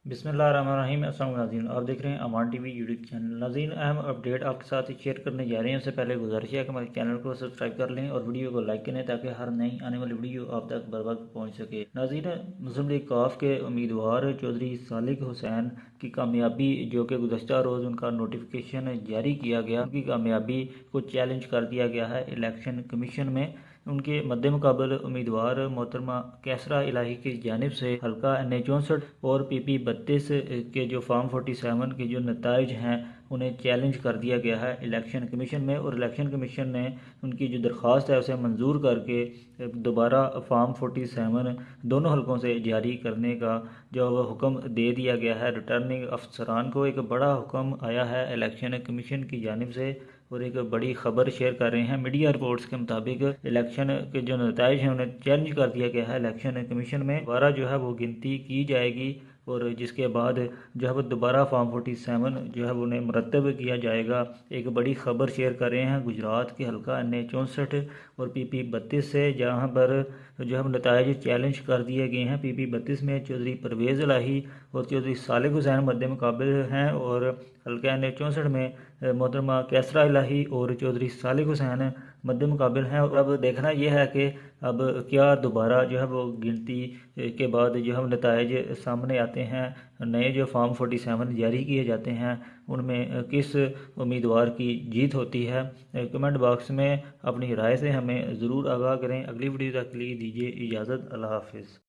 बिस्मिल्लाहिर्रहमानिर्रहीम। अस्सलाम वालेकुम नाज़रीन, आप देख रहे हैं अमान टीवी यूट्यूब चैनल। नाज़रीन, अहम अपडेट आपके साथ शेयर करने जा रहे हैं। उससे पहले गुजारिश है कि हमारे चैनल को सब्सक्राइब कर लें और वीडियो को लाइक करें ताकि हर नई आने वाली वीडियो आप तक बर वक्त पहुँच सके। नाज़रीन, मुस्लिम लीग काफ के उम्मीदवार चौधरी सालिक हुसैन की कामयाबी, जो कि गुज़श्ता रोज़ उनका नोटिफिकेशन जारी किया गया, उनकी कामयाबी को चैलेंज कर दिया गया है इलेक्शन कमीशन में। उनके मद्दे मुकाबल उम्मीदवार मोहतरमा कैसरा इलाही की जानिब से हल्का NA 64 और PP 32 के जो फॉर्म 47 के जो नतज हैं उन्हें चैलेंज कर दिया गया है इलेक्शन कमीशन में। और इलेक्शन कमीशन ने उनकी जो दरख्वास्त है उसे मंजूर करके दोबारा फॉर्म 47 दोनों हलकों से जारी करने का जो हुक्म दे दिया गया है। रिटर्निंग अफसरान को एक बड़ा हुक्म आया है इलेक्शन कमीशन की जानिब से और एक बड़ी खबर शेयर कर रहे हैं। मीडिया रिपोर्ट्स के मुताबिक इलेक्शन के जो नतज हैं उन्हें चैलेंज कर दिया गया है इलेक्शन कमीशन में। दोबारा जो है वो गिनती की जाएगी और जिसके बाद जो है वो दोबारा फॉर्म 47 जो है वो उन्हें मुरतब किया जाएगा। एक बड़ी खबर शेयर कर रहे हैं गुजरात के हल्का NA 64 और PP 32 से, जहाँ पर जो है नतज चैलेंज कर दिए गए हैं। PP 32 में चौधरी परवेज़ इलाही और चौधरी सालिक हुसैन मद्दे मुकाबले हैं और हल्का NA 64 में मोहतरमा कैसरा इलाही और चौधरी सालिक हुसैन मद्दे मुकाबल हैं। और अब देखना यह है कि अब क्या दोबारा जो है वो गिनती के बाद जो है नतज सामने आते हैं, नए जो फॉर्म 47 जारी किए जाते हैं उनमें किस उम्मीदवार की जीत होती है। कमेंट बॉक्स में अपनी राय से हमें ज़रूर आगाह करें। अगली वीडियो तक के लिए दीजिए इजाज़त। अल्लाह हाफिज़।